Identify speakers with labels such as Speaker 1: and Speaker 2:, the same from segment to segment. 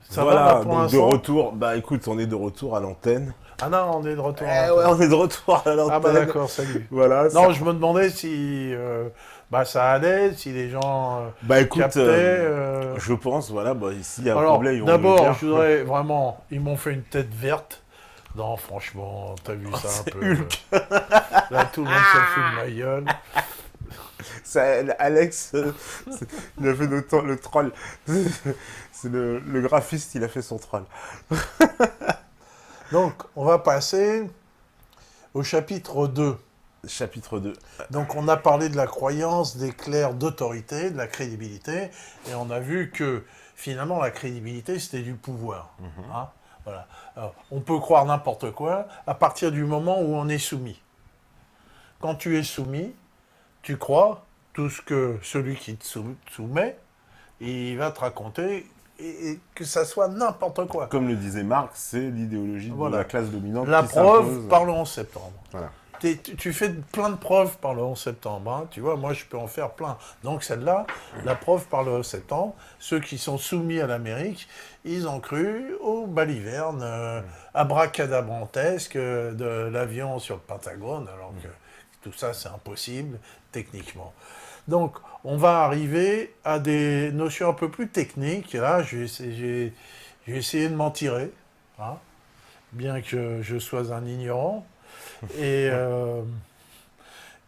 Speaker 1: Ça va là
Speaker 2: Voilà,
Speaker 1: pour
Speaker 2: donc de
Speaker 1: l'instant?
Speaker 2: retour. Bah écoute, on est de retour à l'antenne.
Speaker 1: Ah non, on est de retour à
Speaker 2: Eh ouais,
Speaker 1: l'antenne.
Speaker 2: on est de retour à
Speaker 1: Ah bah
Speaker 2: l'antenne.
Speaker 1: d'accord, salut.
Speaker 2: Voilà,
Speaker 1: Non,
Speaker 2: ça.
Speaker 1: je me demandais si bah, ça allait, si les gens
Speaker 2: Bah écoute,
Speaker 1: captaient.
Speaker 2: je pense, voilà, bah s'il y a un
Speaker 1: Alors,
Speaker 2: problème, ils vont me le
Speaker 1: d'abord,
Speaker 2: dire.
Speaker 1: je voudrais vraiment, ils m'ont fait une tête verte. Non, franchement, t'as vu ça un
Speaker 2: C'est
Speaker 1: peu.
Speaker 2: Hulk.
Speaker 1: Là, tout le monde se fout de ma gueule.
Speaker 2: Alex, il a fait le troll. C'est le graphiste, il a fait son troll.
Speaker 1: Donc, on va passer au chapitre 2.
Speaker 2: Chapitre 2.
Speaker 1: Donc, on a parlé de la croyance, des clercs d'autorité, de la crédibilité, et on a vu que finalement, la crédibilité, c'était du pouvoir. Hein, voilà. Alors, on peut croire n'importe quoi à partir du moment où on est soumis. Quand tu es soumis, tu crois tout ce que celui qui te soumet, il va te raconter, et que ça soit n'importe quoi.
Speaker 2: Comme le disait Marx, c'est l'idéologie de la
Speaker 1: Voilà.
Speaker 2: classe dominante
Speaker 1: La
Speaker 2: qui
Speaker 1: preuve
Speaker 2: s'impose.
Speaker 1: par le 11 septembre.
Speaker 2: Voilà.
Speaker 1: Tu fais plein de preuves par le 11 septembre. Hein. Tu vois, moi, je peux en faire plein. Donc, celle-là, la preuve par le 11 septembre, ceux qui sont soumis à l'Amérique, ils ont cru aux balivernes abracadabrantesques de l'avion sur le Pentagone, alors que tout ça, c'est impossible techniquement. Donc, on va arriver à des notions un peu plus techniques. Et là, j'ai essayé de m'en tirer, hein, bien que je sois un ignorant. Et,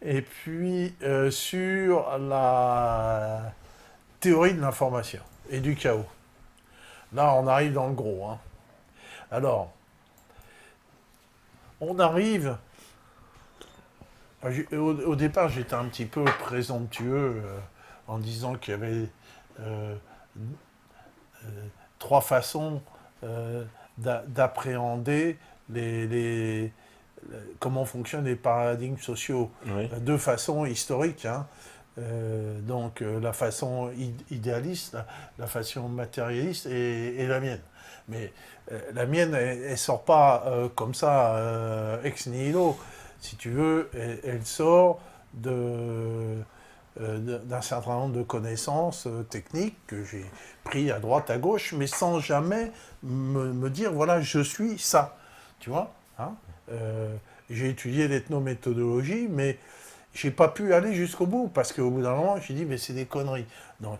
Speaker 1: et puis, sur la théorie de l'information et du chaos. Là, on arrive dans le gros. Hein. Alors, on arrive... Au départ, j'étais un petit peu présomptueux en disant qu'il y avait euh, trois façons d'appréhender comment fonctionnent les paradigmes sociaux.
Speaker 2: Oui.
Speaker 1: Deux façons historiques. Hein. Donc la façon idéaliste, la façon matérialiste et la mienne. Mais la mienne, elle sort pas comme ça, ex nihilo. Si tu veux, elle sort d'un certain nombre de connaissances techniques que j'ai pris à droite, à gauche, mais sans jamais me dire, voilà, je suis ça. Tu vois, hein. J'ai étudié l'ethnométhodologie, mais j'ai pas pu aller jusqu'au bout, parce qu'au bout d'un moment, j'ai dit, mais c'est des conneries. Donc,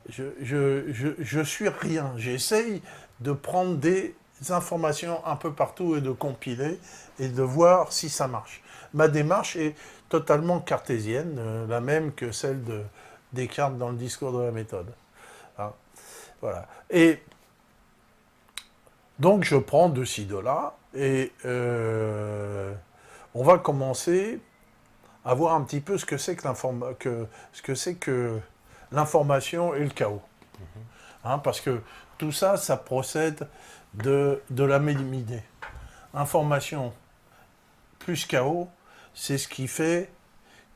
Speaker 1: je suis rien. J'essaye de prendre des informations un peu partout et de compiler et de voir si ça marche. Ma démarche est totalement cartésienne, la même que celle de Descartes dans le discours de la méthode. Hein, voilà. Et donc, je prends de ci, de là, et on va commencer à voir un petit peu ce que c'est que l'information et le chaos. Hein, parce que tout ça, ça procède de la même idée. Information plus chaos, c'est ce qui fait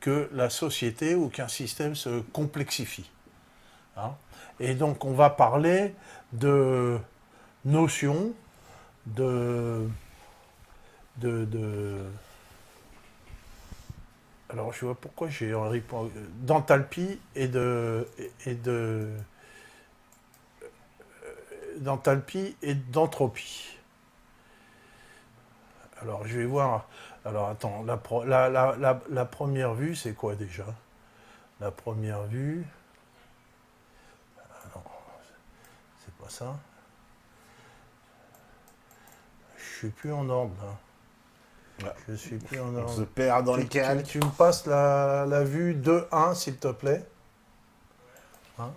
Speaker 1: que la société ou qu'un système se complexifie. Hein. Et donc, on va parler de notions alors, je vois pourquoi j'ai d'enthalpie d'enthalpie et d'entropie. Alors, je vais voir. Alors, attends, la première vue, c'est quoi déjà? La première vue. Ah non, c'est pas ça. Je suis plus en ordre, là.
Speaker 2: Ouais.
Speaker 1: Je suis plus en
Speaker 2: On
Speaker 1: ordre.
Speaker 2: se perd dans les calques.
Speaker 1: Tu me passes la vue 2-1, s'il te plaît. Hein,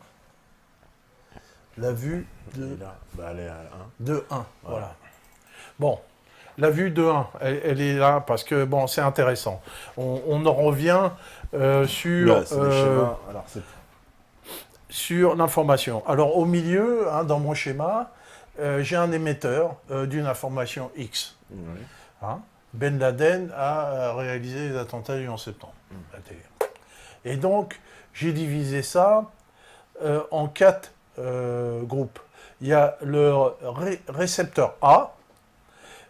Speaker 1: la vue
Speaker 2: Et là, bah, elle est à 1.
Speaker 1: 2-1, voilà. Bon, la vue 2-1, elle est là parce que, bon, c'est intéressant. On en revient sur...
Speaker 2: Là, c'est des schémas. Alors,
Speaker 1: sur l'information. Alors, au milieu, hein, dans mon schéma, j'ai un émetteur d'une information X.
Speaker 2: Oui.
Speaker 1: Hein. Ben Laden a réalisé les attentats du 11 septembre. La télé. Et donc, j'ai divisé ça en 4 groupes. Il y a le récepteur A,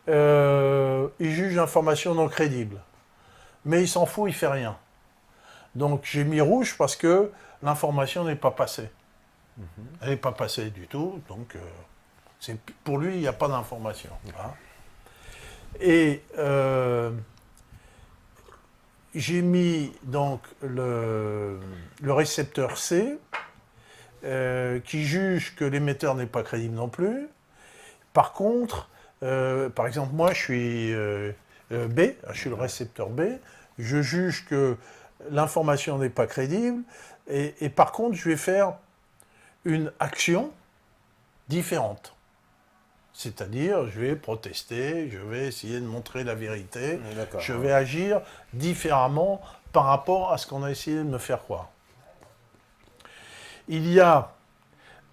Speaker 1: il juge l'information non crédible. Mais il s'en fout, il fait rien. Donc, j'ai mis rouge parce que l'information n'est pas passée. Elle n'est pas passée du tout, donc Pour lui, il n'y a pas d'information. Hein. Et j'ai mis donc le récepteur C qui juge que l'émetteur n'est pas crédible non plus. Par contre, par exemple, moi, je suis B, je suis le récepteur B, je juge que l'information n'est pas crédible, et par contre, je vais faire une action différente. C'est-à-dire, je vais protester, je vais essayer de montrer la vérité, je vais agir différemment par rapport à ce qu'on a essayé de me faire croire. Il y a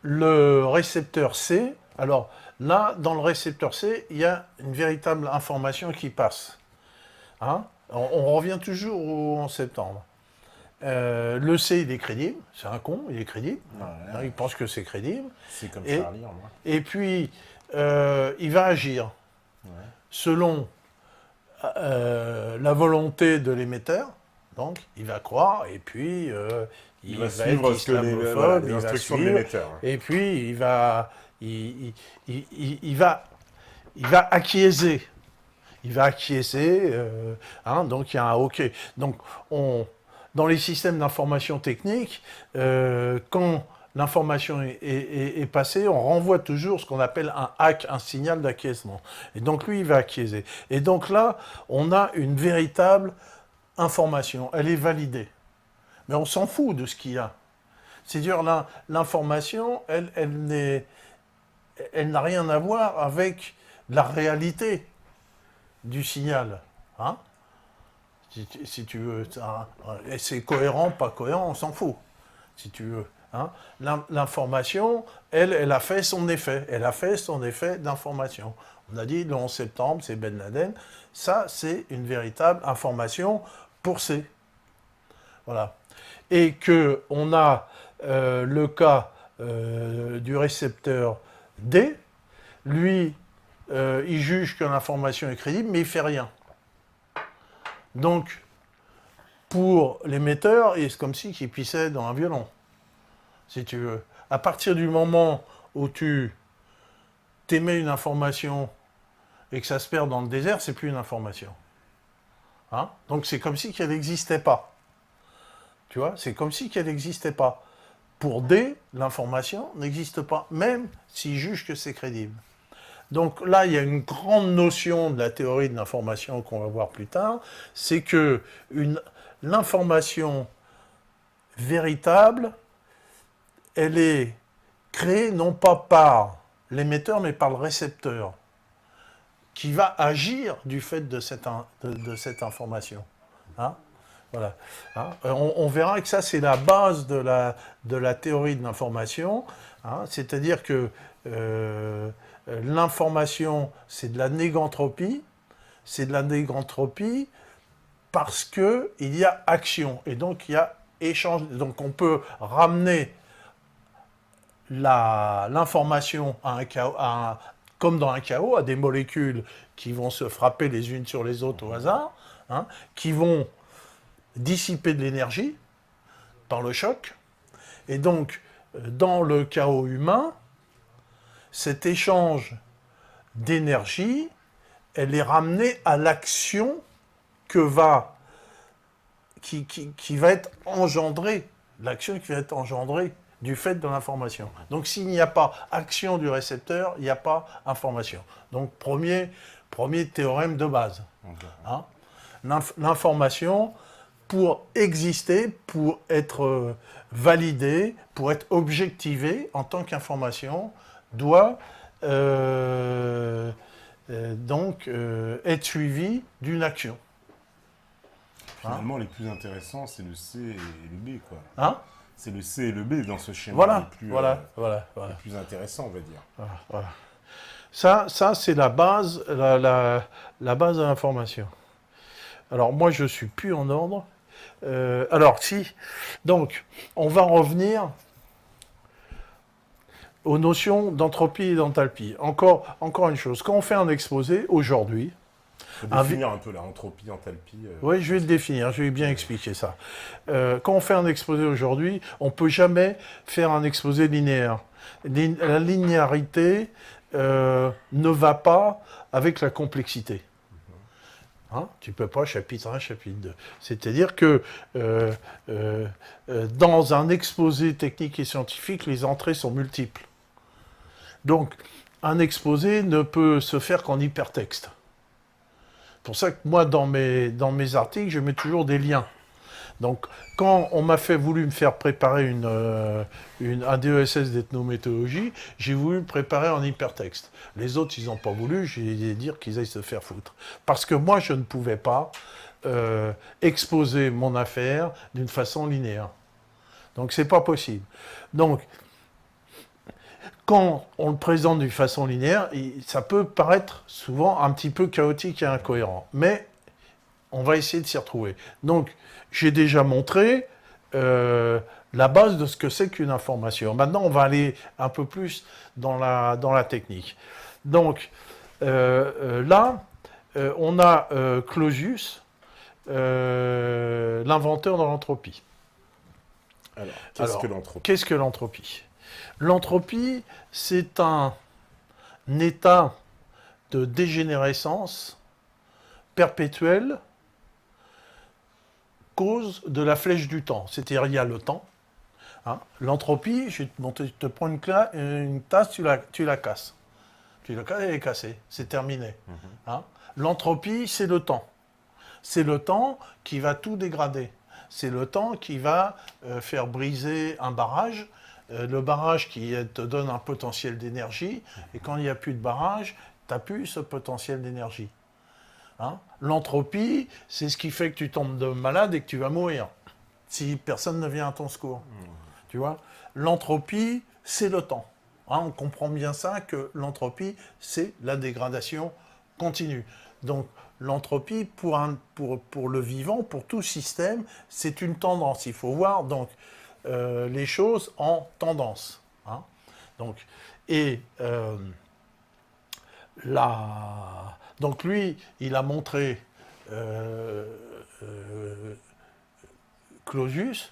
Speaker 1: le récepteur C. Alors là, dans le récepteur C, il y a une véritable information qui passe. Hein? On revient toujours au 11 septembre. Le C, il est crédible. C'est un con, il est crédible. Ouais. Il pense que c'est crédible.
Speaker 2: C'est comme Charlie, en moi.
Speaker 1: Et puis, il va agir selon la volonté de l'émetteur. Donc, il va croire, et puis il va suivre
Speaker 2: les instructions de l'émetteur.
Speaker 1: Et puis, il va acquiescer. Il va acquiescer, donc il y a un OK. Donc, dans les systèmes d'information technique, quand l'information est passée, on renvoie toujours ce qu'on appelle un hack, un signal d'acquiescement. Et donc, lui, il va acquiescer. Et donc là, on a une véritable information. Elle est validée. Mais on s'en fout de ce qu'il y a. C'est-à-dire, l'information, elle n'a rien à voir avec la réalité du signal. Hein? Si tu veux. Et c'est cohérent, pas cohérent, on s'en fout. Si tu veux. Hein? L'information, elle a fait son effet. Elle a fait son effet d'information. On a dit le 11 septembre, c'est Ben Laden. Ça, c'est une véritable information pour C. Voilà. Et qu'on a le cas du récepteur D. Lui, il juge que l'information est crédible, mais il ne fait rien. Donc, pour l'émetteur, c'est comme si il pissait dans un violon, si tu veux. À partir du moment où tu t'émets une information et que ça se perd dans le désert, c'est plus une information. Hein? Donc, c'est comme si qu'elle n'existait pas. Tu vois, c'est comme si qu'elle n'existait pas. Pour D, l'information n'existe pas, même s'il juge que c'est crédible. Donc là, il y a une grande notion de la théorie de l'information qu'on va voir plus tard, c'est que l'information véritable, elle est créée non pas par l'émetteur, mais par le récepteur, qui va agir du fait de cette information. Hein? Voilà. Hein? On verra que ça, c'est la base de la théorie de l'information. Hein? C'est-à-dire que l'information, c'est de la négantropie. C'est de la négantropie parce qu'il y a action. Et donc, il y a échange. Donc, on peut ramener l'information à un chaos, comme dans un chaos, à des molécules qui vont se frapper les unes sur les autres au hasard, hein, qui vont dissiper de l'énergie par le choc. Et donc, dans le chaos humain, cet échange d'énergie, elle est ramenée à l'action qui va être engendrée, l'action qui va être engendrée du fait de l'information. Donc, s'il n'y a pas action du récepteur, il n'y a pas information. Donc, premier théorème de base. Okay. Hein? L'information, pour exister, pour être validée, pour être objectivée en tant qu'information, doit être suivie d'une action.
Speaker 2: Finalement, les plus intéressants, c'est le C et le B, quoi.
Speaker 1: Hein?
Speaker 2: C'est le C et le B dans ce schéma
Speaker 1: voilà,
Speaker 2: les plus intéressants, on va dire.
Speaker 1: Voilà. Ça c'est la base, la base de l'information. Alors, moi, je ne suis plus en ordre. Donc, on va revenir aux notions d'entropie et d'enthalpie. Encore une chose, quand on fait un exposé aujourd'hui...
Speaker 2: Il faut définir un peu l'entropie, enthalpie...
Speaker 1: Oui, je vais le définir, je vais bien expliquer ça. Quand on fait un exposé aujourd'hui, on ne peut jamais faire un exposé linéaire. La linéarité, ne va pas avec la complexité. Hein, tu ne peux pas chapitre 1, chapitre 2. C'est-à-dire que dans un exposé technique et scientifique, les entrées sont multiples. Donc, un exposé ne peut se faire qu'en hypertexte. C'est pour ça que moi, dans mes articles, je mets toujours des liens. Donc, quand on m'a voulu me faire préparer un DESS d'ethnométéorologie, j'ai voulu me préparer en hypertexte. Les autres, ils n'ont pas voulu, j'ai dit qu'ils aillent se faire foutre. Parce que moi, je ne pouvais pas exposer mon affaire d'une façon linéaire. Donc, c'est pas possible. Donc, quand on le présente d'une façon linéaire, ça peut paraître souvent un petit peu chaotique et incohérent. Mais on va essayer de s'y retrouver. Donc, j'ai déjà montré la base de ce que c'est qu'une information. Maintenant, on va aller un peu plus dans la technique. Donc, là, on a Clausius, l'inventeur de l'entropie.
Speaker 2: Alors, qu'est-ce que l'entropie ?
Speaker 1: Qu'est-ce que l'entropie ? L'entropie, c'est un état de dégénérescence perpétuelle cause de la flèche du temps. C'est-à-dire, il y a le temps. Hein. L'entropie, je te prends une tasse, tu la casses. Tu la casses, elle est cassée. C'est terminé. Hein. L'entropie, c'est le temps. C'est le temps qui va tout dégrader. C'est le temps qui va faire briser un barrage. Le barrage qui te donne un potentiel d'énergie. Et quand il n'y a plus de barrage, tu n'as plus ce potentiel d'énergie. Hein. L'entropie, c'est ce qui fait que tu tombes de malade et que tu vas mourir, si personne ne vient à ton secours. Tu vois ? L'entropie, c'est le temps. Hein, on comprend bien ça, que l'entropie, c'est la dégradation continue. Donc, l'entropie, pour le vivant, pour tout système, c'est une tendance. Il faut voir donc, les choses en tendance. Hein. Donc, et donc lui, il a montré Clausius,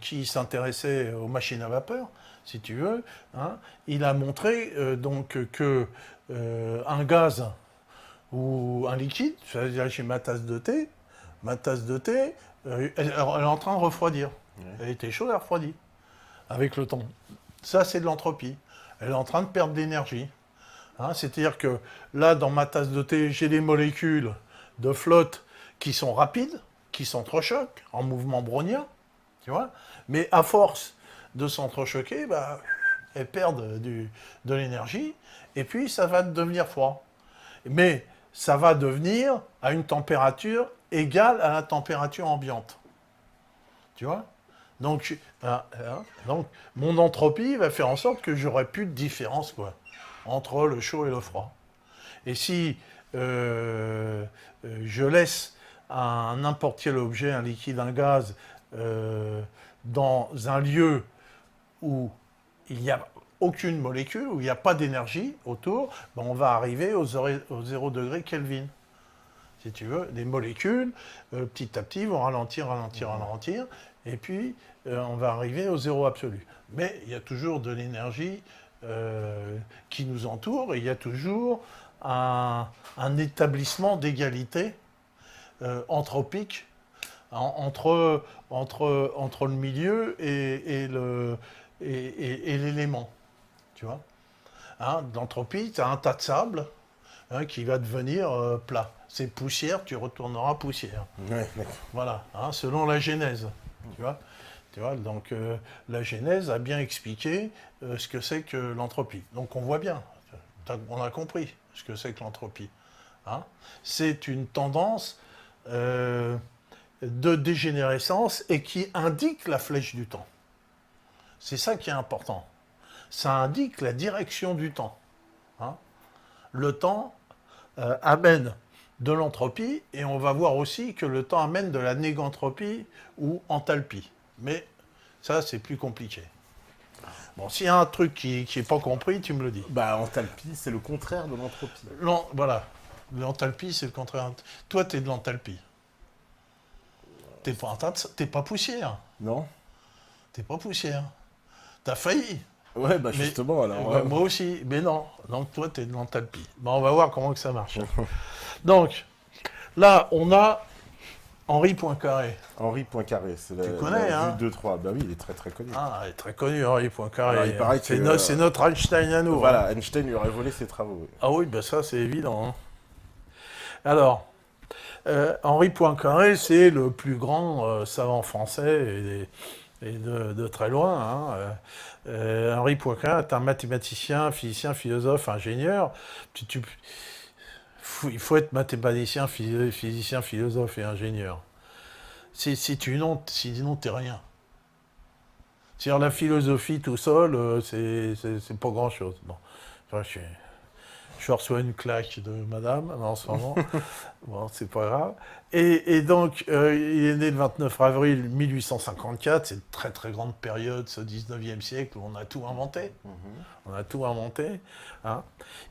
Speaker 1: qui s'intéressait aux machines à vapeur, si tu veux. Hein, il a montré donc que un gaz ou un liquide, c'est-à-dire j'ai ma tasse de thé, elle est en train de refroidir. Elle était chaude, elle refroidit avec le temps. Ça, c'est de l'entropie. Elle est en train de perdre de l'énergie. Hein, c'est-à-dire que là, dans ma tasse de thé, j'ai des molécules de flotte qui sont rapides, qui s'entrechoquent en mouvement brownien, tu vois. Mais à force de s'entrechoquer, elles perdent de l'énergie, et puis ça va devenir froid. Mais ça va devenir à une température égale à la température ambiante. Tu vois ? Donc, mon entropie va faire en sorte que j'aurai plus de différence, quoi, entre le chaud et le froid. Et si je laisse n'importe quel objet, un liquide, un gaz, dans un lieu où il n'y a aucune molécule, où il n'y a pas d'énergie autour, on va arriver au 0 degré Kelvin. Si tu veux, les molécules, petit à petit, vont ralentir, et puis on va arriver au zéro absolu. Mais il y a toujours de l'énergie qui nous entoure, et il y a toujours un établissement d'égalité anthropique entre le milieu et l'élément. Tu vois, hein, l'entropie, tu as un tas de sable qui va devenir plat. C'est poussière, tu retourneras poussière.
Speaker 2: Ouais.
Speaker 1: Voilà, hein, selon la Genèse. Tu vois, donc la Genèse a bien expliqué ce que c'est que l'entropie. Donc on voit bien, on a compris ce que c'est que l'entropie. Hein. C'est une tendance de dégénérescence et qui indique la flèche du temps. C'est ça qui est important. Ça indique la direction du temps. Hein. Le temps amène de l'entropie, et on va voir aussi que le temps amène de la négantropie ou enthalpie. Mais ça, c'est plus compliqué. Bon, s'il y a un truc qui n'est pas compris, tu me le dis.
Speaker 2: Enthalpie, c'est le contraire de l'entropie.
Speaker 1: Voilà. L'enthalpie, c'est le contraire. Toi, tu es de l'enthalpie. T'es pas poussière.
Speaker 2: Non.
Speaker 1: T'es pas poussière. T'as failli.
Speaker 2: Ouais, bah justement, alors.
Speaker 1: Ouais, moi aussi, mais non. Donc toi, tu es de l'enthalpie. Bon, on va voir comment que ça marche. Donc, là, on a Henri Poincaré.
Speaker 2: Henri Poincaré, c'est
Speaker 1: Tu
Speaker 2: la
Speaker 1: connais,
Speaker 2: vue
Speaker 1: hein?
Speaker 2: 2-3. Bah oui, il est très très connu.
Speaker 1: Ah, il est très connu, Henri
Speaker 2: Alors,
Speaker 1: Poincaré.
Speaker 2: il paraît
Speaker 1: C'est
Speaker 2: que.
Speaker 1: c'est notre Einstein à nous.
Speaker 2: Voilà,
Speaker 1: Hein.
Speaker 2: Einstein lui aurait volé ses travaux. Oui.
Speaker 1: Ah oui, ben ça, c'est évident. Hein. Alors, Henri Poincaré, c'est le plus grand savant français et de très loin. Hein. Henri Poincaré est un mathématicien, physicien, philosophe, ingénieur. Il faut être mathématicien, physicien, philosophe et ingénieur. Sinon, t'es rien. C'est-à-dire la philosophie tout seul, c'est pas grand-chose. Bon, enfin, je reçois une claque de madame en ce moment. Bon, c'est pas grave. Et donc, il est né le 29 avril 1854. C'est une très très grande période, ce 19e siècle, où on a tout inventé. On a tout inventé. Hein.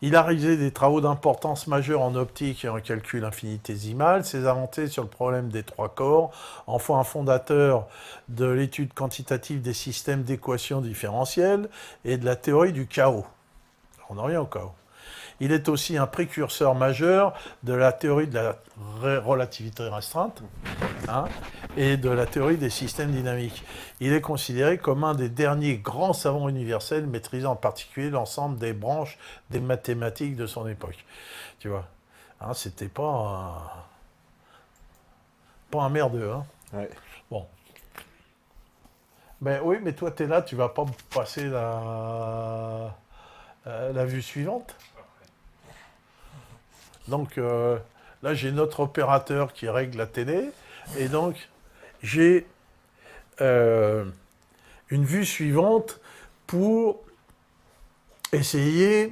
Speaker 1: Il a réalisé des travaux d'importance majeure en optique et en calcul infinitésimal. Ses avancées sur le problème des trois corps en font un fondateur de l'étude quantitative des systèmes d'équations différentielles et de la théorie du chaos. On en revient au chaos. Il est aussi un précurseur majeur de la théorie de la relativité restreinte hein, et de la théorie des systèmes dynamiques. Il est considéré comme un des derniers grands savants universels maîtrisant en particulier l'ensemble des branches des mathématiques de son époque. Tu vois, hein, c'était pas un merdeux. Hein.
Speaker 2: Ouais.
Speaker 1: Bon. Ben oui, mais toi, tu es là, tu vas pas me passer la vue suivante. Donc là, j'ai notre opérateur qui règle la télé. Et donc, j'ai une vue suivante pour essayer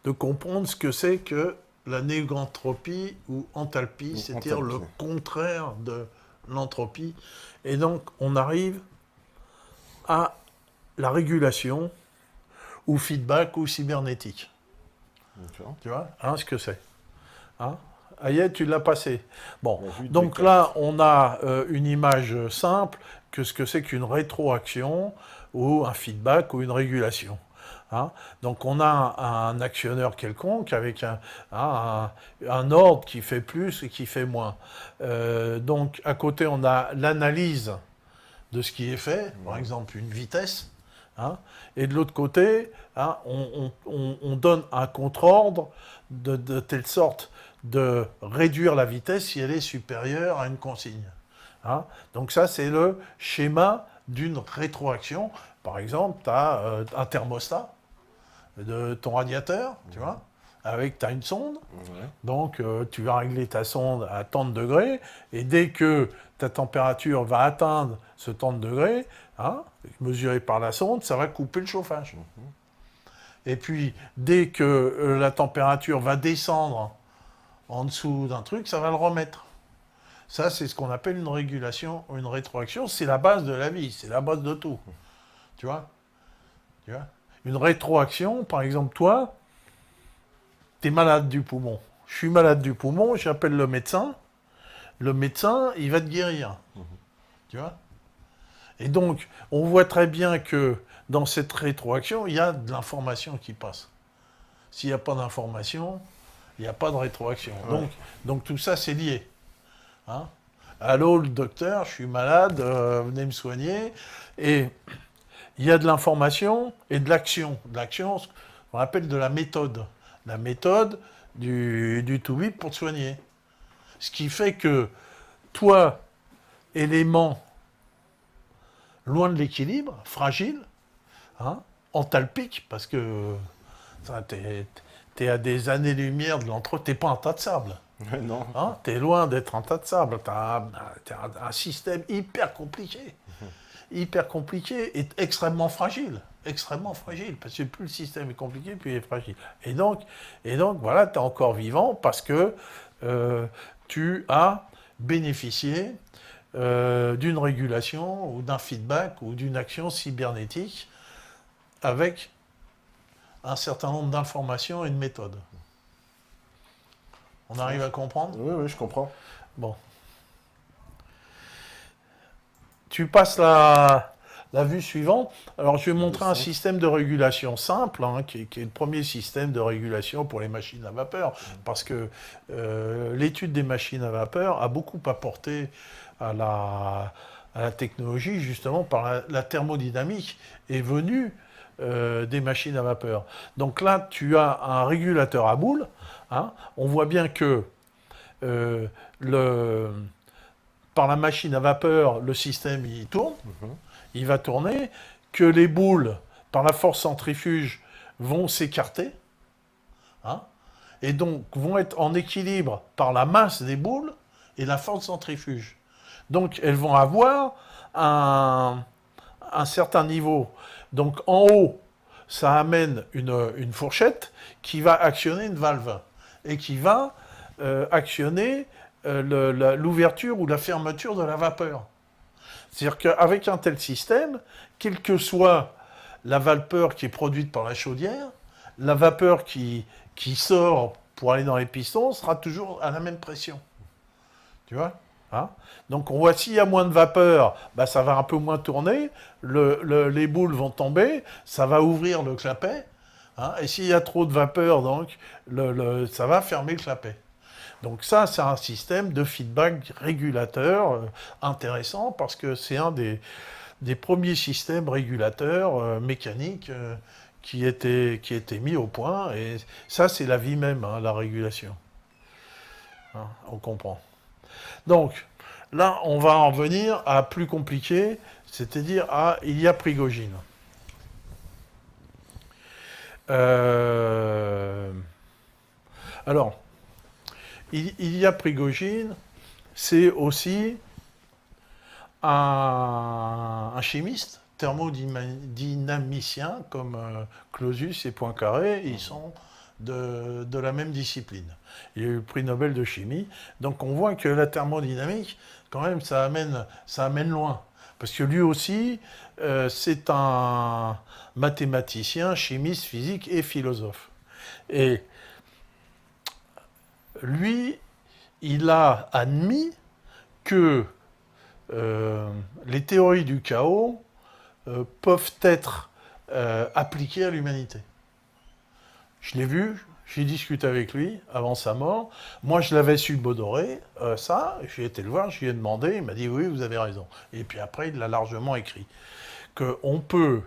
Speaker 1: de comprendre ce que c'est que la négantropie ou enthalpie, c'est-à-dire le contraire de l'entropie. Et donc, on arrive à la régulation ou feedback ou cybernétique.
Speaker 2: D'accord.
Speaker 1: Tu vois, hein, ce que c'est. Hein Ayet, tu l'as passé. Bon,
Speaker 2: La vue de
Speaker 1: donc
Speaker 2: Descartes.
Speaker 1: là, on a une image simple que ce que c'est qu'une rétroaction ou un feedback ou une régulation. Hein donc on a un actionneur quelconque avec un ordre qui fait plus et qui fait moins. Donc à côté, on a l'analyse de ce qui est fait, par exemple une vitesse. Hein, et de l'autre côté, hein, on donne un contre-ordre de telle sorte de réduire la vitesse si elle est supérieure à une consigne. Hein. Donc ça, c'est le schéma d'une rétroaction. Par exemple, tu as un thermostat de ton radiateur, tu vois, avec tu as une sonde.
Speaker 2: Ouais.
Speaker 1: Donc tu vas régler ta sonde à tant de degrés, et dès que ta température va atteindre ce tant de degrés, hein, mesuré par la sonde, ça va couper le chauffage. Et puis, dès que la température va descendre en dessous d'un truc, ça va le remettre. Ça, c'est ce qu'on appelle une régulation ou une rétroaction. C'est la base de la vie, c'est la base de tout. Tu vois, une rétroaction, par exemple, toi, tu es malade du poumon. Je suis malade du poumon, j'appelle le médecin. Le médecin, il va te guérir. Tu vois ? Et donc, on voit très bien que dans cette rétroaction, il y a de l'information qui passe. S'il n'y a pas d'information, il n'y a pas de rétroaction.
Speaker 2: Ouais.
Speaker 1: Donc tout ça, c'est lié. Hein ? Allô, le docteur, je suis malade, venez me soigner. Et il y a de l'information et de l'action. De l'action, ce qu'on appelle de la méthode. La méthode du to-bit pour te soigner. Ce qui fait que toi, élément loin de l'équilibre, fragile, hein, enthalpique, parce que t'es à des années-lumière de l'entre... T'es pas un tas de sable.
Speaker 2: Ouais, non.
Speaker 1: Hein, t'es loin d'être un tas de sable. T'as un système hyper compliqué. Hyper compliqué et extrêmement fragile. Extrêmement fragile. Parce que plus le système est compliqué, plus il est fragile. Et donc voilà, t'es encore vivant parce que tu as bénéficié d'une régulation ou d'un feedback ou d'une action cybernétique avec un certain nombre d'informations et de méthodes. On arrive à comprendre ?
Speaker 2: Oui, je comprends.
Speaker 1: Bon. Tu passes la la vue suivante. Alors, je vais montrer un
Speaker 2: Descente.
Speaker 1: système de régulation simple, hein, qui est le premier système de régulation pour les machines à vapeur, parce que l'étude des machines à vapeur a beaucoup apporté à la technologie, justement, par la thermodynamique est venue des machines à vapeur. Donc là, tu as un régulateur à boules. Hein. On voit bien que euh, par la machine à vapeur, le système il tourne, il va tourner, que les boules, par la force centrifuge, vont s'écarter, hein, et donc vont être en équilibre par la masse des boules et la force centrifuge. Donc elles vont avoir un certain niveau. Donc en haut, ça amène une fourchette qui va actionner une valve et qui va actionner l'ouverture ou la fermeture de la vapeur. C'est-à-dire qu'avec un tel système, quelle que soit la vapeur qui est produite par la chaudière, la vapeur qui sort pour aller dans les pistons sera toujours à la même pression. Tu vois, hein? Donc on voit s'il y a moins de vapeur, bah, ça va un peu moins tourner, les boules vont tomber, ça va ouvrir le clapet, hein, et s'il y a trop de vapeur, donc, ça va fermer le clapet. Donc ça, c'est un système de feedback régulateur intéressant parce que c'est un des premiers systèmes régulateurs mécaniques qui était mis au point. Et ça, c'est la vie même, hein, la régulation. Hein, on comprend. Donc, là, on va en venir à plus compliqué, c'est-à-dire à Ilya Prigogine. Alors, Ilya Prigogine, c'est aussi un chimiste, thermodynamicien, comme Clausius et Poincaré, ils sont de la même discipline. Il a eu le prix Nobel de chimie. Donc on voit que la thermodynamique, quand même, ça amène loin. Parce que lui aussi, c'est un mathématicien, chimiste, physique et philosophe. Et lui, il a admis que les théories du chaos peuvent être appliquées à l'humanité. Je l'ai vu, j'ai discuté avec lui avant sa mort. Moi, je l'avais subodoré, ça. J'ai été le voir, je lui ai demandé. Il m'a dit oui, vous avez raison. Et puis après, il l'a largement écrit. Qu'on peut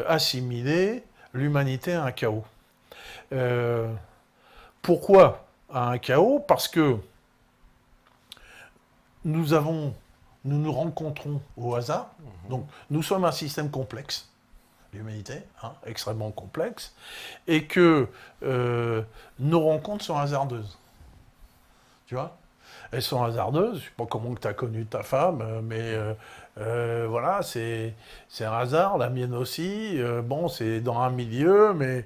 Speaker 1: assimiler l'humanité à un chaos. Pourquoi à un chaos? Parce que nous nous rencontrons au hasard. Donc, nous sommes un système complexe, l'humanité, hein, extrêmement complexe, et que nos rencontres sont hasardeuses. Tu vois? Elles sont hasardeuses. Je ne sais pas comment tu as connu ta femme, mais voilà, c'est un hasard, la mienne aussi. Bon, c'est dans un milieu, mais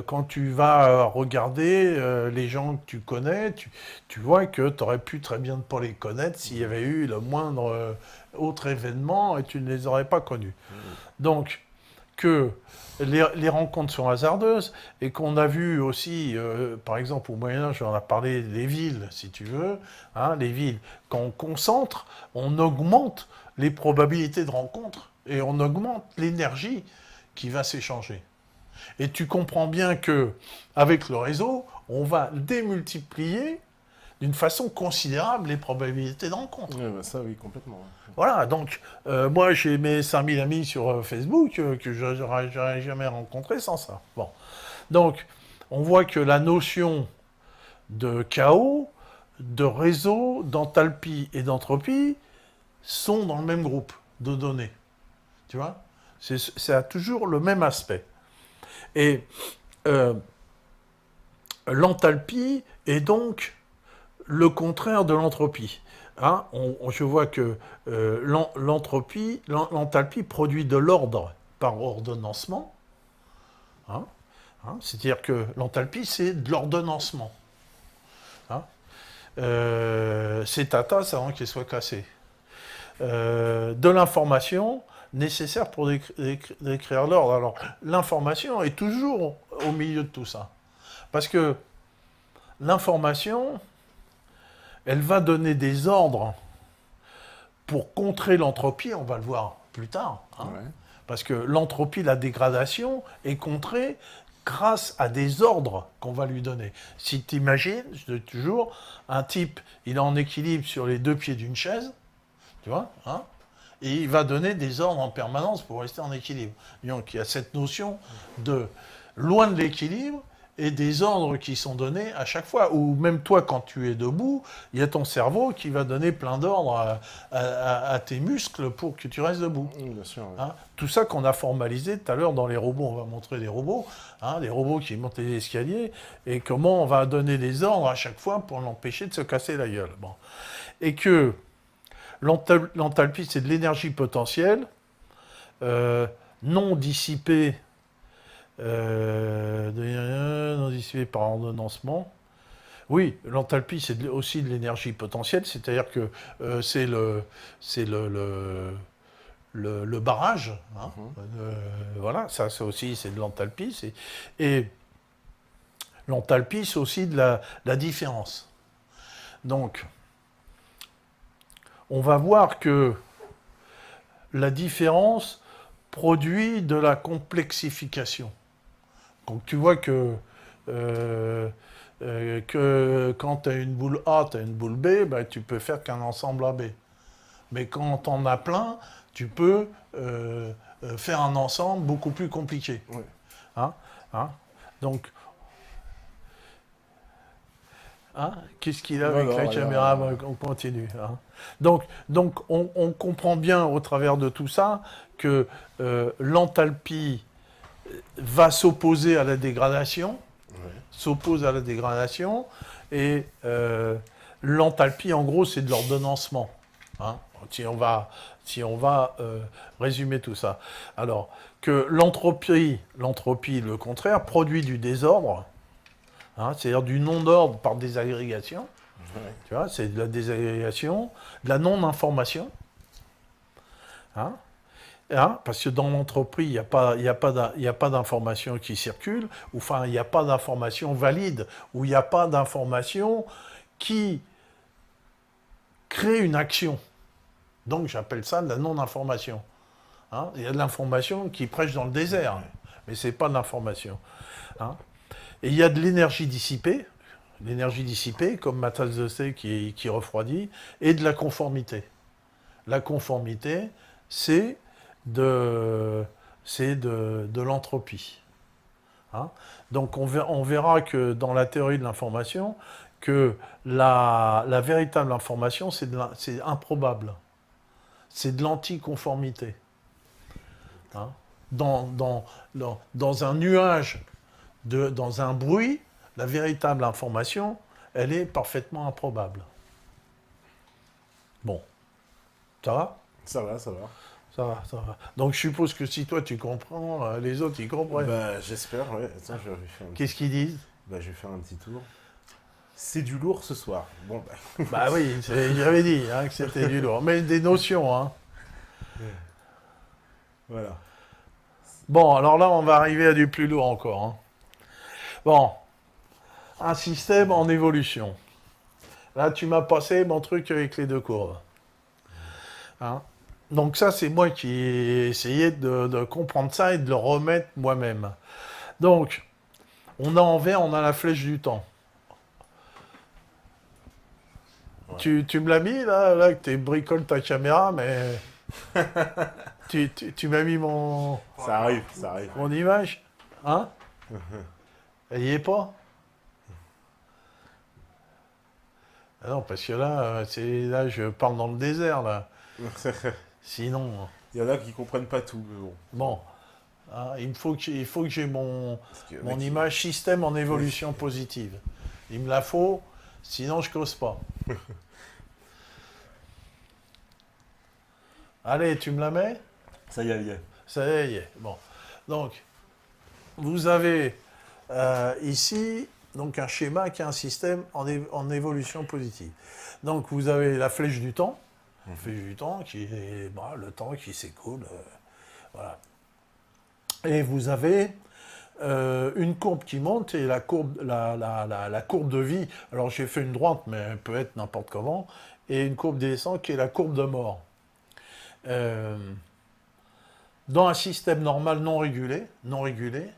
Speaker 1: quand tu vas regarder les gens que tu connais, tu vois que tu aurais pu très bien ne pas les connaître s'il y avait eu le moindre autre événement et tu ne les aurais pas connus. Donc, que les rencontres sont hasardeuses et qu'on a vu aussi, par exemple au Moyen-Âge, on a parlé des villes, si tu veux, hein, les villes, quand on concentre, on augmente les probabilités de rencontre et on augmente l'énergie qui va s'échanger. Et tu comprends bien que avec le réseau, on va démultiplier d'une façon considérable les probabilités de rencontre.
Speaker 2: Ouais, bah ça, oui, complètement.
Speaker 1: Voilà, donc moi j'ai mes 5000 amis sur Facebook que je n'aurais jamais rencontrés sans ça. Bon. Donc, on voit que la notion de chaos, de réseau, d'enthalpie et d'entropie sont dans le même groupe de données. Tu vois? Ça a toujours le même aspect. Et l'enthalpie est donc le contraire de l'entropie. Hein, je vois que l'enthalpie produit de l'ordre par ordonnancement. Hein, c'est-à-dire que l'enthalpie, c'est de l'ordonnancement. Hein, c'est tatas avant qu'il soit cassé. De l'information nécessaire pour décrire l'ordre. Alors, l'information est toujours au milieu de tout ça. Parce que l'information, elle va donner des ordres pour contrer l'entropie, on va le voir plus tard. Hein.
Speaker 2: Ouais.
Speaker 1: Parce que l'entropie, la dégradation, est contrée grâce à des ordres qu'on va lui donner. Si tu imagines, je dis toujours, un type, il est en équilibre sur les 2 pieds d'une chaise, tu vois, hein, et il va donner des ordres en permanence pour rester en équilibre. Donc il y a cette notion de loin de l'équilibre et des ordres qui sont donnés à chaque fois. Ou même toi, quand tu es debout, il y a ton cerveau qui va donner plein d'ordres à tes muscles pour que tu restes debout.
Speaker 2: Bien sûr. Ouais.
Speaker 1: Hein, tout ça qu'on a formalisé tout à l'heure dans les robots, on va montrer les robots qui montent les escaliers, et comment on va donner des ordres à chaque fois pour l'empêcher de se casser la gueule. Bon. Et que l'enthalpie, c'est de l'énergie potentielle, non dissipée, non dissipée par ordonnancement. Oui, l'enthalpie, c'est aussi de l'énergie potentielle, c'est-à-dire que c'est le barrage. Hein. Voilà, ça c'est aussi c'est de l'enthalpie. Et l'enthalpie, c'est aussi de la différence. Donc, on va voir que la différence produit de la complexification. Donc tu vois que quand tu as une boule A, tu as une boule B, bah, tu peux faire qu'un ensemble AB. Mais quand on a plein, tu peux faire un ensemble beaucoup plus compliqué.
Speaker 2: Ouais.
Speaker 1: Hein. Donc, qu'est-ce qu'il a avec la caméra? On continue. Hein. Donc on comprend bien au travers de tout ça que l'enthalpie va s'opposer à la dégradation, s'oppose à la dégradation, et l'enthalpie, en gros, c'est de l'ordonnancement. Hein, si on va résumer tout ça. Alors, que l'entropie, le contraire, produit du désordre, hein, c'est-à-dire du non-ordre par désagrégation.
Speaker 2: Ouais.
Speaker 1: Tu vois, c'est de la désagrégation, de la non-information. Hein, parce que dans l'entropie, il n'y a pas d'information qui circule, ou enfin, il n'y a pas d'information valide, ou il n'y a pas d'information qui crée une action. Donc j'appelle ça de la non-information. Hein, il y a de l'information qui prêche dans le désert, mais ce n'est pas de l'information. Hein. Et il y a de l'énergie dissipée, comme ma tasse de thé qui refroidit, et de la conformité. La conformité, c'est de l'entropie. Hein. Donc on verra que dans la théorie de l'information, que la véritable information, c'est improbable. C'est de l'anticonformité. Hein. Dans un nuage, dans un bruit, la véritable information, elle est parfaitement improbable. Bon. Ça va ?
Speaker 2: Ça va.
Speaker 1: Ça va. Donc je suppose que si toi tu comprends, les autres ils comprennent.
Speaker 2: Bah, j'espère, ouais. Attends, je vais faire
Speaker 1: Qu'est-ce qu'ils disent ?
Speaker 2: Bah, je vais faire un petit tour. C'est du lourd ce soir. Bon, bah.
Speaker 1: Bah oui, j'avais dit que c'était du lourd. Mais des notions, hein.
Speaker 2: Voilà.
Speaker 1: Bon, alors là, on va arriver à du plus lourd encore. Hein. Bon, un système en évolution. Là, tu m'as passé mon truc avec les 2 courbes. Hein. Donc ça, c'est moi qui ai essayé de comprendre ça et de le remettre moi-même. Donc, on a en vert, on a la flèche du temps. Ouais. Tu me l'as mis, là que tu bricoles ta caméra, mais... tu m'as mis mon...
Speaker 2: Ça arrive.
Speaker 1: Mon image. Hein? Elle y est pas? Ah non, parce que là, là, je parle dans le désert, là. Sinon...
Speaker 2: Il y en a qui comprennent pas tout, mais bon.
Speaker 1: Bon. Hein, il faut que j'ai mon image système en évolution positive. Il me la faut, sinon je cause pas. Allez, tu me la mets?
Speaker 2: Ça y est.
Speaker 1: Ça y est. Bon. Donc, vous avez ici donc un schéma qui est un système en évolution positive. Donc, vous avez la flèche du temps. La flèche du temps qui est le temps qui s'écoule. Voilà. Et vous avez une courbe qui monte et la courbe de vie. Alors, j'ai fait une droite, mais elle peut être n'importe comment. Et une courbe descendante qui est la courbe de mort. dans un système normal non régulé,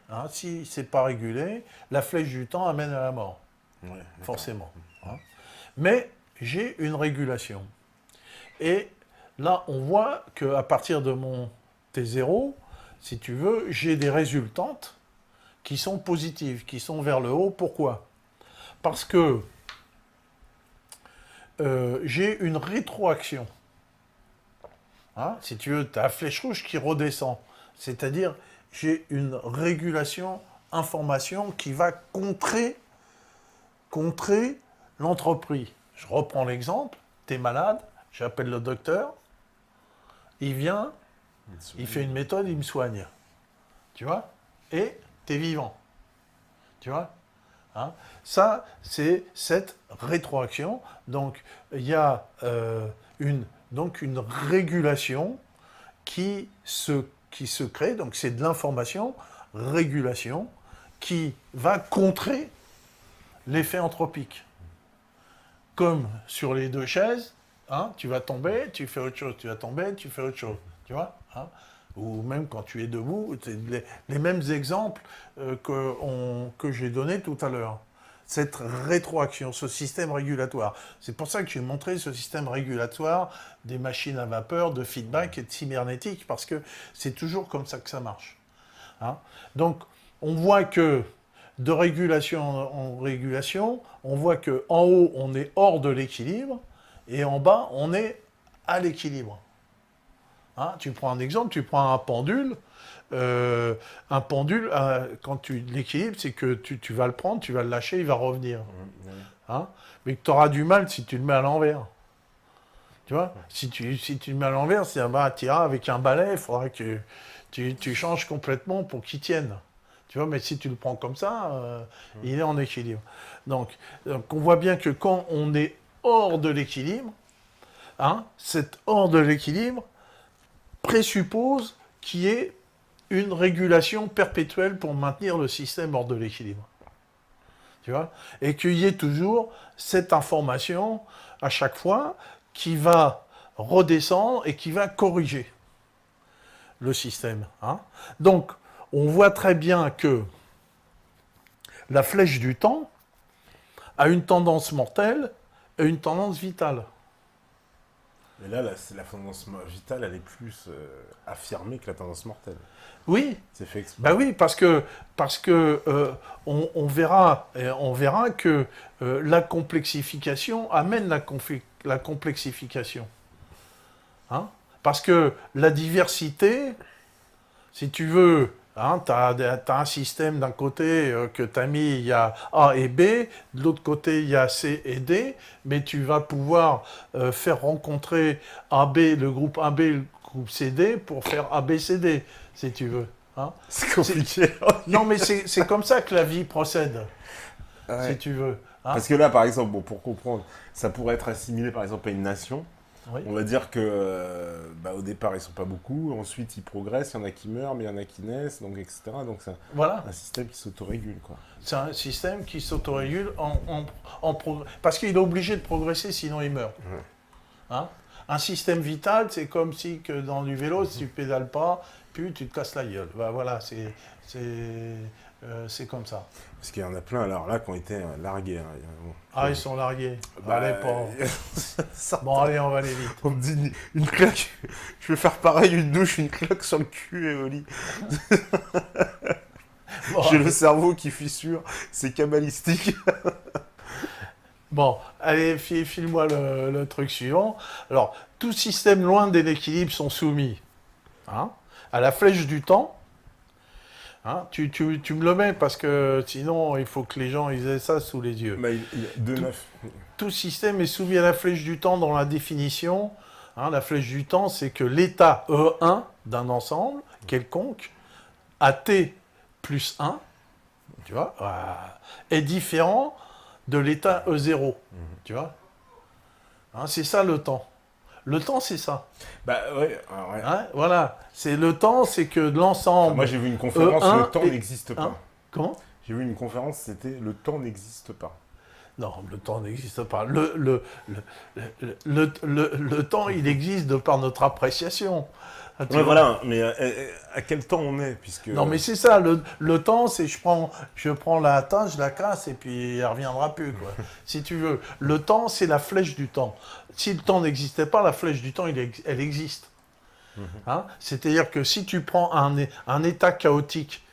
Speaker 1: hein, si c'est pas régulé, la flèche du temps amène à la mort,
Speaker 2: Ouais,
Speaker 1: forcément. Hein. Mais j'ai une régulation. Et là, on voit qu'à partir de mon T0, si tu veux, j'ai des résultantes qui sont positives, qui sont vers le haut. Pourquoi? Parce que j'ai une rétroaction. Hein, si tu veux, tu as la flèche rouge qui redescend. C'est-à-dire, j'ai une régulation, information qui va contrer l'entreprise. Je reprends l'exemple, tu es malade, j'appelle le docteur, il vient, il fait une méthode, il me soigne. Tu vois? Et tu es vivant. Tu vois? Hein, ça, c'est cette rétroaction. Donc, il y a une régulation qui se crée. Donc, c'est de l'information, régulation, qui va contrer l'effet anthropique. Comme sur les deux chaises, hein, tu vas tomber, tu fais autre chose. Tu vas tomber, tu fais autre chose. Tu vois? Hein, ou même quand tu es debout, c'est les mêmes exemples que j'ai donnés tout à l'heure. Cette rétroaction, ce système régulatoire. C'est pour ça que j'ai montré ce système régulatoire des machines à vapeur, de feedback et de cybernétique, parce que c'est toujours comme ça que ça marche. Hein, donc, on voit que de régulation en régulation, on voit qu'en haut, on est hors de l'équilibre, et en bas, on est à l'équilibre. Hein, tu prends un exemple, tu prends un pendule. Quand tu l'équilibres, c'est que tu vas le prendre, tu vas le lâcher, il va revenir. Hein, mais que tu auras du mal si tu le mets à l'envers. Tu vois, si tu le mets à l'envers, c'est tu iras avec un balai, il faudra que tu changes complètement pour qu'il tienne. Tu vois, mais si tu le prends comme ça, il est en équilibre. Donc, on voit bien que quand on est hors de l'équilibre, hein, cet hors de l'équilibre présuppose qu'il y ait une régulation perpétuelle pour maintenir le système hors de l'équilibre. Tu vois? Et qu'il y ait toujours cette information à chaque fois qui va redescendre et qui va corriger le système. Hein. Donc, on voit très bien que la flèche du temps a une tendance mortelle et une tendance vitale.
Speaker 2: Mais là, la tendance vitale, elle est plus affirmée que la tendance mortelle.
Speaker 1: Oui.
Speaker 2: C'est fait exprès.
Speaker 1: Ben oui, parce que on verra que la complexification amène la complexification. Hein, parce que la diversité, si tu veux, hein, tu as un système d'un côté que tu as mis, il y a A et B, de l'autre côté, il y a C et D, mais tu vas pouvoir faire rencontrer AB, le groupe AB, le groupe CD pour faire ABCD, si tu veux. Hein.
Speaker 2: C'est compliqué.
Speaker 1: Non, mais c'est comme ça que la vie procède,
Speaker 2: Ouais.
Speaker 1: si tu veux. Hein.
Speaker 2: Parce que là, par exemple, bon, pour comprendre, ça pourrait être assimilé, par exemple, à une nation.
Speaker 1: Oui.
Speaker 2: On va dire que, au départ, ils sont pas beaucoup. Ensuite, ils progressent. Il y en a qui meurent, mais il y en a qui naissent, donc etc. Donc, c'est
Speaker 1: Voilà.
Speaker 2: un système qui s'autorégule, quoi.
Speaker 1: C'est un système qui s'autorégule parce qu'il est obligé de progresser, sinon il meurt.
Speaker 2: Ouais.
Speaker 1: Hein, un système vital, c'est comme si que dans du vélo, si tu pédales pas, puis tu te casses la gueule. Ben voilà, c'est comme ça.
Speaker 2: Parce qu'il y en a plein, alors là, qui ont été largués. Hein. Bon.
Speaker 1: Ah, ils sont largués.
Speaker 2: Bah,
Speaker 1: Allez, pauvres.
Speaker 2: ça,
Speaker 1: Bon, allez, on va aller vite.
Speaker 2: on me dit une claque. Je vais faire pareil, une douche, une claque sur le cul et au lit.
Speaker 1: Bon,
Speaker 2: J'ai le cerveau qui fissure. C'est cabalistique.
Speaker 1: bon, allez, file-moi le truc suivant. Alors, tout système loin de l'équilibre sont soumis à la flèche du temps. Hein, tu me le mets parce que sinon, il faut que les gens ils aient ça sous les yeux.
Speaker 2: Il y a 2,9.
Speaker 1: Tout système est soumis à la flèche du temps dans la définition. Hein, la flèche du temps, c'est que l'état E1 d'un ensemble quelconque, à t plus 1, tu vois, est différent de l'état E0. Tu vois, hein, c'est ça le temps. Le temps, c'est ça.
Speaker 2: Ouais.
Speaker 1: Hein, voilà. C'est le temps, c'est que l'ensemble.
Speaker 2: Moi, j'ai vu une conférence,
Speaker 1: E1
Speaker 2: le temps
Speaker 1: et-
Speaker 2: n'existe pas.
Speaker 1: Hein, comment?
Speaker 2: J'ai vu une conférence, c'était le temps n'existe pas.
Speaker 1: Non, le temps n'existe pas. Le temps, il existe de par notre appréciation. Ah, tu
Speaker 2: Ouais,
Speaker 1: vois.
Speaker 2: voilà, mais à quel temps on est, puisque...
Speaker 1: Non, mais c'est ça, le temps, c'est je prends la tasse, je la casse, et puis elle reviendra plus, quoi. Si tu veux. Le temps, c'est la flèche du temps. Si le temps n'existait pas, la flèche du temps, elle existe. Hein. C'est-à-dire que si tu prends un état chaotique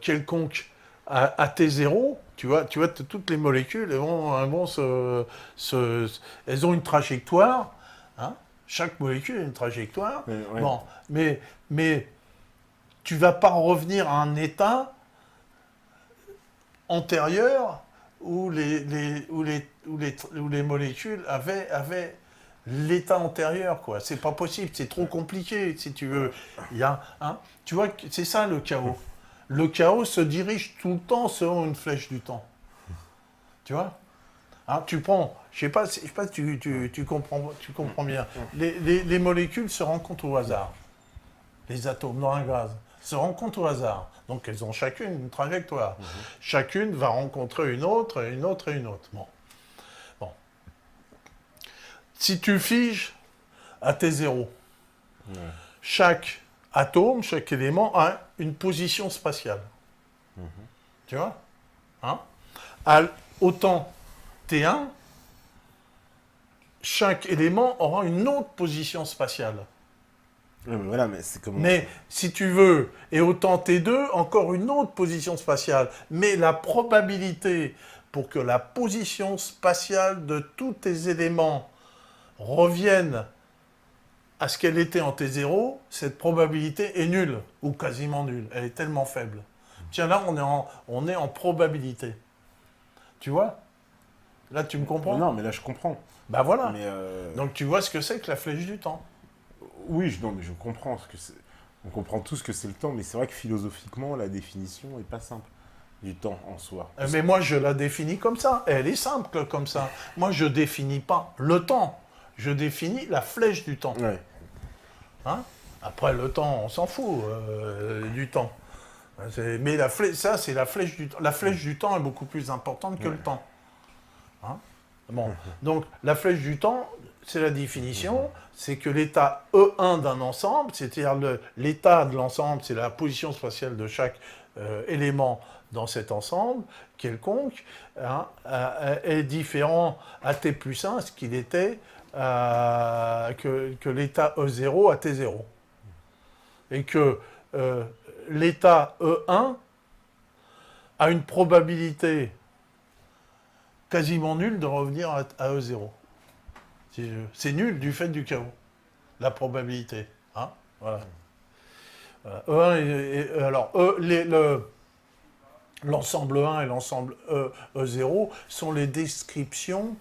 Speaker 1: quelconque à T0, tu vois, toutes les molécules, elles ont une trajectoire. Hein. Chaque molécule a une trajectoire.
Speaker 2: Ouais.
Speaker 1: Bon, mais tu vas pas revenir à un état antérieur où les molécules avaient l'état antérieur, quoi. C'est pas possible, c'est trop compliqué, si tu veux. Tu vois, c'est ça le chaos. Le chaos se dirige tout le temps selon une flèche du temps. Tu vois? Hein, tu prends, je sais pas si tu comprends bien. Les molécules se rencontrent au hasard. Les atomes dans un gaz se rencontrent au hasard. Donc elles ont chacune une trajectoire. Chacune va rencontrer une autre, et une autre et une autre. Bon. Si tu figes à T0, chaque atome, chaque élément a une position spatiale. Tu vois? Hein? Au temps T1, chaque élément aura une autre position spatiale.
Speaker 2: Ouais, mais voilà, mais c'est comme...
Speaker 1: Mais si tu veux, et au temps T2, encore une autre position spatiale. Mais la probabilité pour que la position spatiale de tous tes éléments revienne à ce qu'elle était en T0, cette probabilité est nulle, ou quasiment nulle. Elle est tellement faible. Tiens, là, on est en probabilité. Tu vois? Là, tu me comprends?
Speaker 2: Non, mais là, je comprends.
Speaker 1: Ben voilà.
Speaker 2: Mais
Speaker 1: Donc, tu vois ce que c'est que la flèche du temps.
Speaker 2: oui, non, mais je comprends ce que c'est. On comprend tous que c'est le temps, mais c'est vrai que philosophiquement, la définition n'est pas simple du temps en soi.
Speaker 1: Mais moi, je la définis comme ça. Elle est simple comme ça. Moi, je définis pas le temps. Je définis la flèche du temps.
Speaker 2: Ouais.
Speaker 1: Hein? Après, le temps, on s'en fout du temps. Mais ça, c'est la flèche du temps. La flèche du temps est beaucoup plus importante que le temps. Hein? Bon. Donc, la flèche du temps, c'est la définition. C'est que l'état E1 d'un ensemble, c'est-à-dire l'état de l'ensemble, c'est la position spatiale de chaque élément dans cet ensemble quelconque, hein, est différent à T plus 1, ce qu'il était que l'état E0 à T0. Et que l'état E1 a une probabilité quasiment nulle de revenir à E0. C'est nul du fait du chaos, la probabilité. Hein, voilà. E1 alors, l'ensemble E1 et l'ensemble E0 sont les descriptions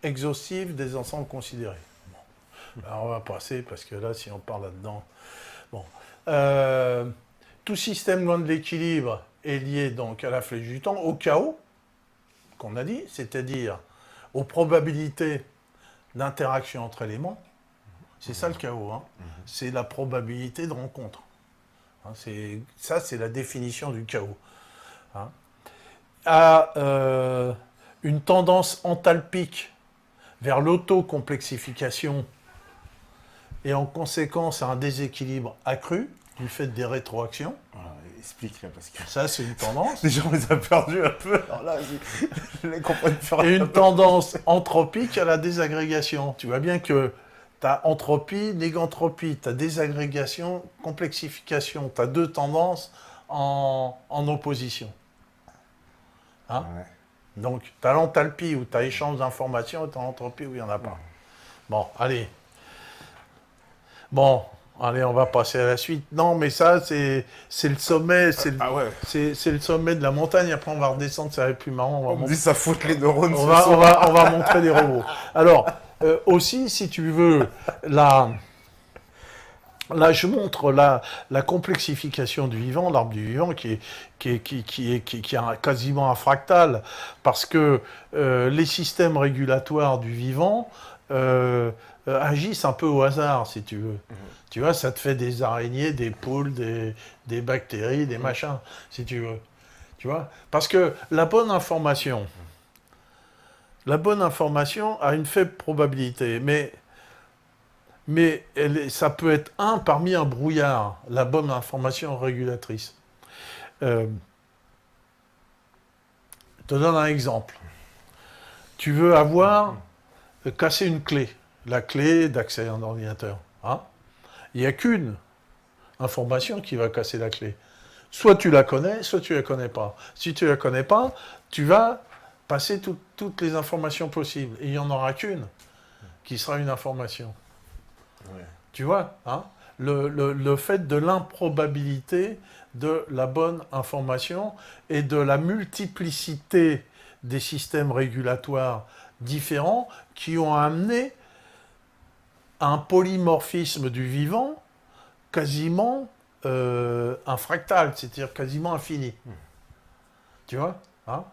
Speaker 1: exhaustives des ensembles considérés. Bon. Alors on va passer, parce que là, si on parle là-dedans... Bon. Tout système loin de l'équilibre est lié donc à la flèche du temps, au chaos, qu'on a dit, c'est-à-dire aux probabilités d'interaction entre éléments. C'est ça le chaos. Hein. C'est la probabilité de rencontre. Hein, c'est la définition du chaos. Hein. À une tendance enthalpique vers l'autocomplexification et en conséquence à un déséquilibre accru du fait des rétroactions.
Speaker 2: Voilà, explique là, parce que
Speaker 1: Ça, c'est une tendance.
Speaker 2: les gens les a perdus un peu. Alors là, je les comprends pas.
Speaker 1: Et une tendance entropique à la désagrégation. Tu vois bien que tu as entropie, négantropie, tu as désagrégation, complexification. Tu as deux tendances en opposition. Hein?
Speaker 2: Ouais.
Speaker 1: Donc, tu as l'enthalpie où tu as échange d'informations et tu as l'entropie où il n'y en a pas. Bon, allez. Bon, allez, on va passer à la suite. Non, mais ça, c'est le sommet. C'est le sommet de la montagne. Après, on va redescendre, ça va être plus marrant.
Speaker 2: On me dit ça faute les neurones.
Speaker 1: On va montrer des robots. Alors, aussi, si tu veux, là, je montre la complexification du vivant, l'arbre du vivant, qui est quasiment un fractal, parce que les systèmes régulatoires du vivant agissent un peu au hasard, si tu veux. Tu vois, ça te fait des araignées, des poules, des bactéries, des machins, si tu veux. Tu vois? Parce que la bonne information, La bonne information a une faible probabilité, mais ça peut être un parmi un brouillard, la bonne information régulatrice. Je te donne un exemple. Tu veux casser une clé, la clé d'accès à un ordinateur. Hein. Il n'y a qu'une information qui va casser la clé. Soit tu la connais, soit tu ne la connais pas. Si tu ne la connais pas, tu vas passer toutes les informations possibles. Et il n'y en aura qu'une qui sera une information.
Speaker 2: Ouais.
Speaker 1: Tu vois, hein, le fait de l'improbabilité de la bonne information et de la multiplicité des systèmes régulatoires différents qui ont amené à un polymorphisme du vivant quasiment un fractal, c'est-à-dire quasiment infini. Tu vois, hein?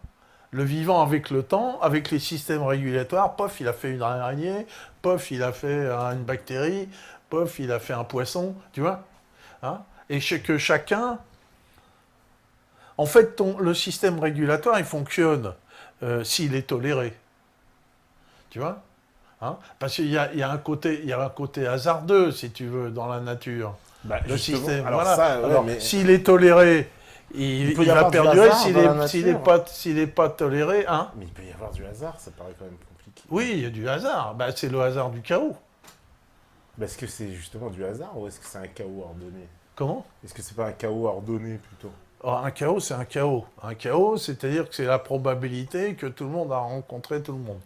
Speaker 1: Le vivant avec le temps, avec les systèmes régulatoires, pof, il a fait une araignée, pof, il a fait une bactérie, pof, il a fait un poisson, tu vois, hein? Et que chacun... En fait, le système régulatoire, il fonctionne s'il est toléré. Tu vois, hein? Parce qu'il y a un côté hasardeux, si tu veux, dans la nature.
Speaker 2: Bah,
Speaker 1: Le
Speaker 2: justement,
Speaker 1: système,
Speaker 2: alors
Speaker 1: voilà.
Speaker 2: ça, ouais,
Speaker 1: Alors,
Speaker 2: mais
Speaker 1: s'il est toléré, il
Speaker 2: peut y
Speaker 1: va
Speaker 2: avoir du
Speaker 1: perdurer.
Speaker 2: hasard dans la
Speaker 1: S'il
Speaker 2: nature.
Speaker 1: n'est pas toléré, hein?
Speaker 2: il peut y avoir du hasard, ça paraît quand même compliqué.
Speaker 1: Oui, il y a du hasard. Bah, c'est le hasard du chaos.
Speaker 2: Est-ce que c'est justement du hasard ou est-ce que c'est un chaos ordonné?
Speaker 1: Comment?
Speaker 2: Est-ce que c'est pas un chaos ordonné plutôt?
Speaker 1: Alors, un chaos, c'est un chaos. Un chaos, c'est-à-dire que c'est la probabilité que tout le monde a rencontré tout le monde.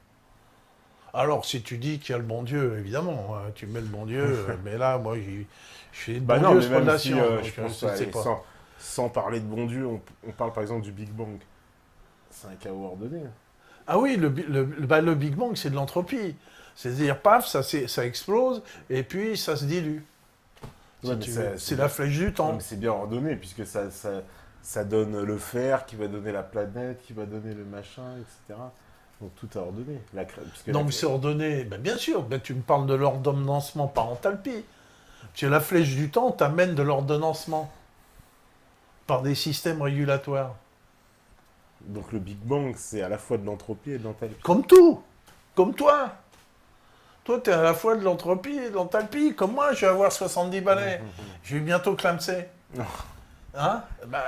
Speaker 1: Alors, si tu dis qu'il y a le bon Dieu, évidemment, tu mets le bon Dieu, mais là, moi, je suis le bon
Speaker 2: non,
Speaker 1: Dieu,
Speaker 2: mais
Speaker 1: c'est pas de
Speaker 2: même
Speaker 1: la
Speaker 2: si
Speaker 1: science, donc,
Speaker 2: je pense
Speaker 1: je ne sais pas.
Speaker 2: sans parler de bon Dieu, on parle par exemple du Big Bang. C'est un chaos ordonné.
Speaker 1: Ah oui, le Big Bang, c'est de l'entropie. C'est-à-dire, paf, ça explose, et puis ça se dilue.
Speaker 2: Ouais, mais
Speaker 1: C'est la flèche du
Speaker 2: Ouais,
Speaker 1: temps.
Speaker 2: mais c'est bien ordonné, puisque ça donne le fer, qui va donner la planète, qui va donner le machin, etc. Donc tout est ordonné.
Speaker 1: Non, mais c'est ordonné. Ben, bien sûr, ben, tu me parles de l'ordonnancement par enthalpie. Parce que la flèche du temps t'amène de l'ordonnancement par des systèmes régulatoires.
Speaker 2: Donc le Big Bang, c'est à la fois de l'entropie et de l'enthalpie.
Speaker 1: Comme tout. Comme toi. Toi, tu es à la fois de l'entropie et de l'enthalpie. Comme moi, je vais avoir 70 balais. Je vais bientôt clamser. Hein? Ben,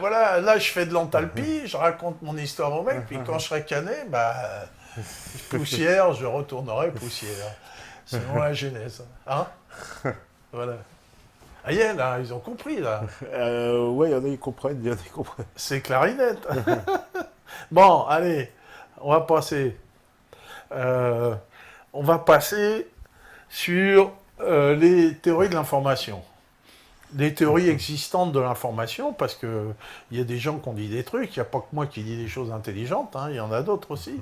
Speaker 1: voilà, là, je fais de l'enthalpie, je raconte mon histoire au mec, puis quand je serai cané, poussière, je retournerai poussière. C'est la genèse. Hein? Voilà. Ah, yeah, là, ils ont compris, là.
Speaker 2: Ouais, il y en a qui comprennent, il y en a qui comprennent.
Speaker 1: C'est clarinette. Bon, allez, on va passer. On va passer sur les théories de l'information. Les théories existantes de l'information, parce qu'il y a des gens qui ont dit des trucs, il n'y a pas que moi qui dis des choses intelligentes, hein, il y en a d'autres aussi.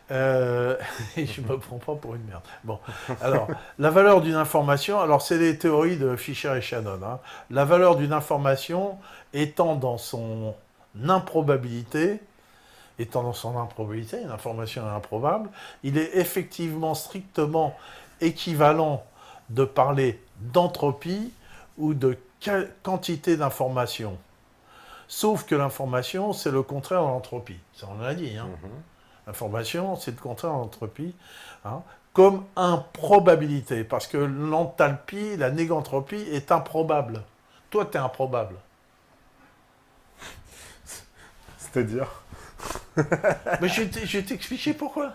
Speaker 1: Et je ne me prends pas pour une merde. Bon, alors, la valeur d'une information, alors c'est les théories de Fisher et Shannon. Hein. La valeur d'une information étant dans son improbabilité, une information est improbable, il est effectivement strictement équivalent de parler d'entropie ou de quantité d'information. Sauf que l'information, c'est le contraire de l'entropie. Ça, on l'a dit. Hein. L'information, c'est le contraire de l'entropie. Hein, comme improbabilité. Parce que l'enthalpie, la négantropie, est improbable. Toi, tu es improbable.
Speaker 2: C'est-à-dire?
Speaker 1: Mais je vais t'expliquer pourquoi.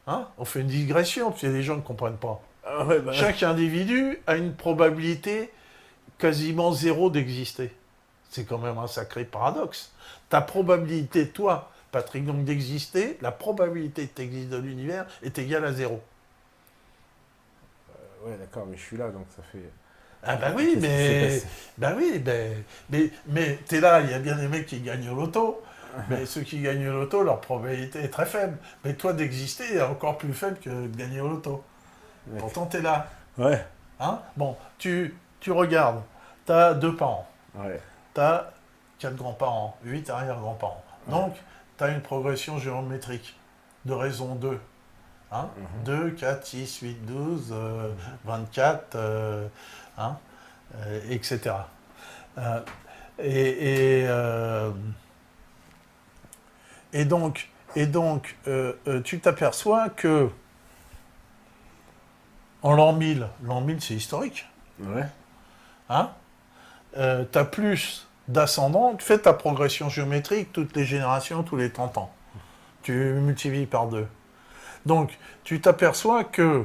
Speaker 1: Hein, on fait une digression, parce qu'il y a des gens qui ne comprennent pas.
Speaker 2: Ah ouais,
Speaker 1: Chaque individu a une probabilité quasiment zéro d'exister. C'est quand même un sacré paradoxe. Ta probabilité, toi, Patrick, donc d'exister, la probabilité que tu existes dans l'univers est égale à zéro.
Speaker 2: ouais, d'accord, mais je suis là, donc ça fait...
Speaker 1: Ah bah oui, mais t'es là, il y a bien des mecs qui gagnent au loto, mais ceux qui gagnent au loto, leur probabilité est très faible. Mais toi, d'exister est encore plus faible que de gagner au loto.
Speaker 2: Ouais.
Speaker 1: Pourtant, t'es là.
Speaker 2: Ouais.
Speaker 1: Hein, bon, tu regardes, tu as 2 parents,
Speaker 2: Ouais.
Speaker 1: tu as 4 grands-parents, 8 arrière-grands-parents. Donc, tu as une progression géométrique de raison 2. Hein, 2, 4, 6, 8, 12, 24, etc. Et donc, Et donc, tu t'aperçois que en l'an 1000 c'est historique,
Speaker 2: Ouais.
Speaker 1: hein, tu as plus d'ascendants, tu fais ta progression géométrique toutes les générations, tous les 30 ans. Tu multiplies par 2. Donc, tu t'aperçois que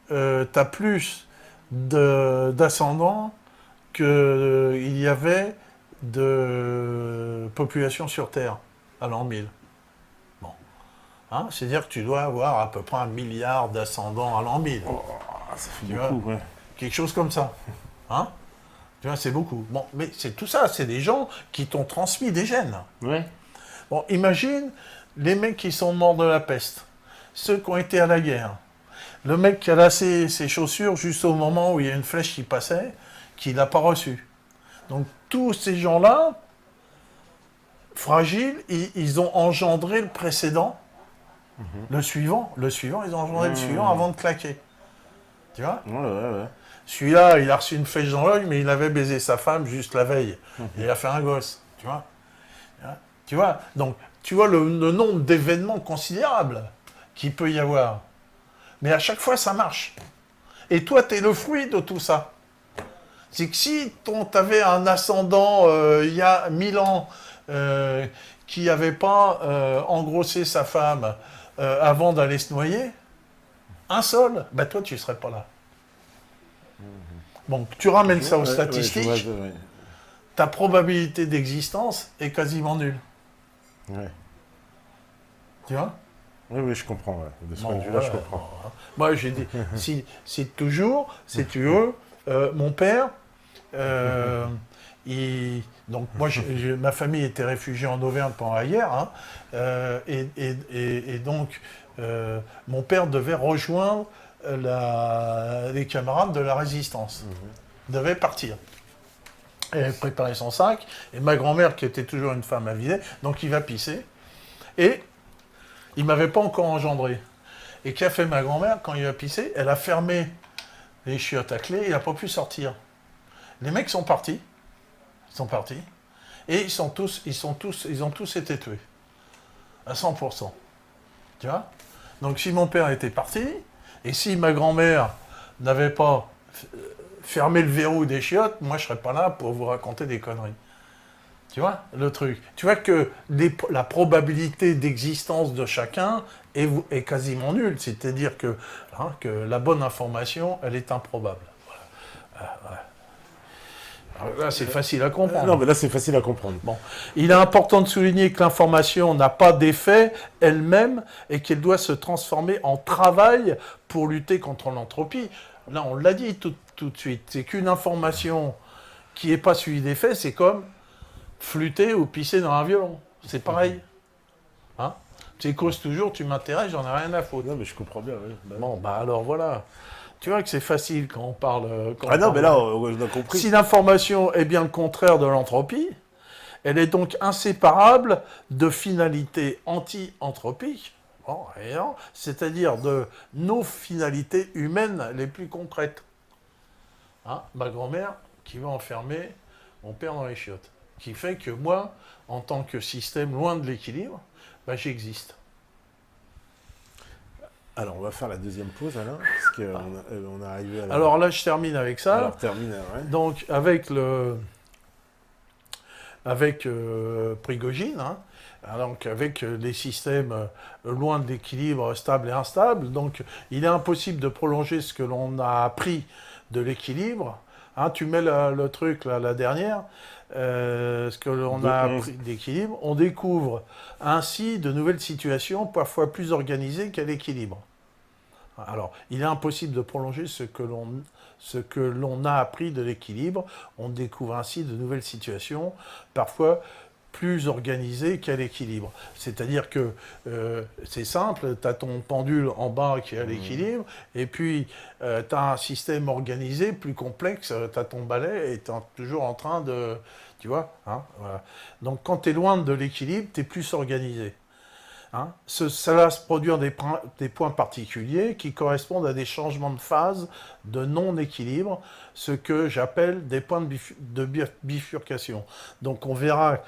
Speaker 1: tu as plus d'ascendants qu'il y avait de population sur Terre à l'an 1000. Bon. Hein, c'est-à-dire que tu dois avoir à peu près 1 milliard d'ascendants à l'an 1000.
Speaker 2: Oh, ça fait
Speaker 1: Tu
Speaker 2: beaucoup,
Speaker 1: vois,
Speaker 2: ouais.
Speaker 1: quelque chose comme ça. Hein? Tu vois, c'est beaucoup. Bon, mais c'est tout ça, c'est des gens qui t'ont transmis des gènes.
Speaker 2: Ouais.
Speaker 1: Bon, imagine les mecs qui sont morts de la peste, ceux qui ont été à la guerre. Le mec qui a lassé ses chaussures juste au moment où il y a une flèche qui passait, qu'il n'a pas reçu. Donc tous ces gens-là, fragiles, ils ont engendré le précédent, le suivant, ils ont engendré le suivant avant de claquer. Tu vois?
Speaker 2: Ouais, ouais, ouais.
Speaker 1: Celui-là, il a reçu une flèche dans l'œil, mais il avait baisé sa femme juste la veille. Et il a fait un gosse. Tu vois? Tu vois? Donc, tu vois le nombre d'événements considérables qu'il peut y avoir. Mais à chaque fois, ça marche. Et toi, tu es le fruit de tout ça. C'est que si tu avais un ascendant il y a 1000 ans qui n'avait pas engrossé sa femme avant d'aller se noyer, un seul, bah toi, tu ne serais pas là. Bon, tu ramènes ça aux statistiques,
Speaker 2: Ouais.
Speaker 1: ta probabilité d'existence est quasiment nulle.
Speaker 2: Ouais.
Speaker 1: Tu vois?
Speaker 2: Oui, je comprends. Ouais. De ce
Speaker 1: Bon,
Speaker 2: point de vue-là, je
Speaker 1: voilà.
Speaker 2: comprends.
Speaker 1: Moi, j'ai dit, si toujours, si tu veux, mon père, donc moi, ma famille était réfugiée en Auvergne pendant la guerre, hein, et donc mon père devait rejoindre les camarades de la résistance. Il devait partir. Il avait préparé son sac, et ma grand-mère, qui était toujours une femme avisée, donc il va pisser, et il ne m'avait pas encore engendré. Et qu'a fait ma grand-mère quand il a pissé? Elle a fermé les chiottes à clé, il n'a pas pu sortir. Les mecs sont partis. Ils sont partis. Et ils ont tous été tués. À 100%. Tu vois? Donc si mon père était parti, et si ma grand-mère n'avait pas fermé le verrou des chiottes, moi je serais pas là pour vous raconter des conneries. Tu vois, le truc. Tu vois que la probabilité d'existence de chacun est quasiment nulle. C'est-à-dire que la bonne information, elle est improbable. Voilà. Alors là, c'est facile à comprendre.
Speaker 2: Non, mais là, c'est facile à comprendre.
Speaker 1: Bon. Il est important de souligner que l'information n'a pas d'effet elle-même et qu'elle doit se transformer en travail pour lutter contre l'entropie. Là, on l'a dit tout de suite. C'est qu'une information qui n'est pas suivie d'effet, c'est comme flûter ou pisser dans un violon. C'est pareil. Hein? Tu causes toujours, tu m'intéresses, j'en ai rien à foutre.
Speaker 2: Non, mais je comprends bien, oui.
Speaker 1: Bon, bah alors voilà. Tu vois que c'est facile quand on parle.
Speaker 2: Mais là, on a compris.
Speaker 1: Si l'information est bien le contraire de l'entropie, elle est donc inséparable de finalités anti-anthropiques, c'est-à-dire de nos finalités humaines les plus concrètes. Hein? Ma grand-mère qui va enfermer mon père dans les chiottes. Qui fait que moi, en tant que système loin de l'équilibre, bah, j'existe.
Speaker 2: Alors, on va faire la deuxième pause, Alain, parce qu'on est arrivé à la...
Speaker 1: Alors là, je termine avec ça.
Speaker 2: Alors, termine, ouais.
Speaker 1: Donc, avec Prigogine, hein, donc avec des systèmes loin de l'équilibre, stable et instable, donc il est impossible de prolonger ce que l'on a appris de l'équilibre. Hein, tu mets le truc, là, la dernière, ce que l'on a appris d'équilibre, on découvre ainsi de nouvelles situations, parfois plus organisées qu'à l'équilibre. Alors, il est impossible de prolonger ce que l'on a appris de l'équilibre. On découvre ainsi de nouvelles situations, parfois plus organisées qu'à l'équilibre. C'est-à-dire que c'est simple, tu as ton pendule en bas qui est à l'équilibre, et puis tu as un système organisé plus complexe, tu as ton balai et tu es toujours en train de... Tu vois, hein, voilà. Donc quand tu es loin de l'équilibre, tu es plus organisé. Hein, cela se produit des points particuliers qui correspondent à des changements de phase de non-équilibre, ce que j'appelle des points de bifurcation. Donc on verra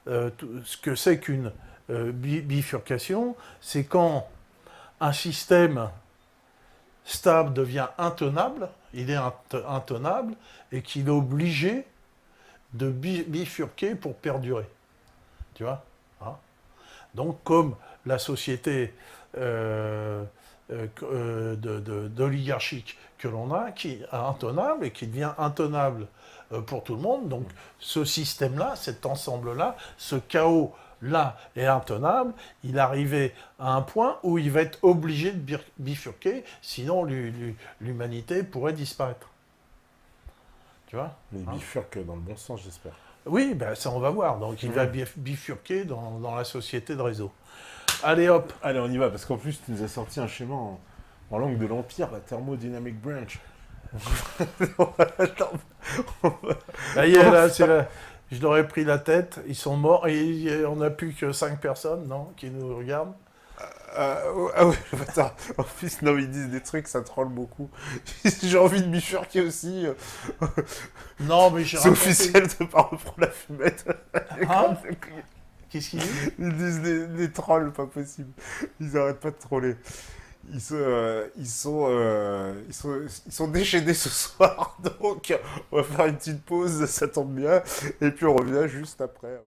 Speaker 1: ce que c'est qu'une bifurcation, c'est quand un système stable devient intenable, il est intenable, et qu'il est obligé de bifurquer pour perdurer. Tu vois, hein? Donc, comme la société d'oligarchique que l'on a, qui est intenable et qui devient intenable pour tout le monde. Donc, ce système-là, cet ensemble-là, ce chaos-là est intenable. Il est arrivé à un point où il va être obligé de bifurquer, sinon l'humanité pourrait disparaître. Tu vois,
Speaker 2: Mais
Speaker 1: hein?
Speaker 2: bifurque dans le bon sens, j'espère.
Speaker 1: Oui, ben ça on va voir. Donc il va bifurquer dans la société de réseau. Allez hop.
Speaker 2: Allez, on y va, parce qu'en plus, tu nous as sorti un schéma en langue de l'Empire, la thermodynamic branch. Attends,
Speaker 1: Là, c'est là. Je leur ai pris la tête, ils sont morts, et on n'a plus que 5 personnes, non, qui nous regardent.
Speaker 2: ah oui, attends, en plus, non, ils disent des trucs, ça troll beaucoup. J'ai envie de bifurquer aussi.
Speaker 1: Non, mais j'ai
Speaker 2: C'est
Speaker 1: raconté...
Speaker 2: officiel de pas reprendre la fumette.
Speaker 1: Hein? Qu'est-ce qu'ils disent?
Speaker 2: Ils disent des trolls, pas possible. Ils arrêtent pas de troller. Ils sont déchaînés ce soir, donc on va faire une petite pause, ça tombe bien, et puis on revient juste après.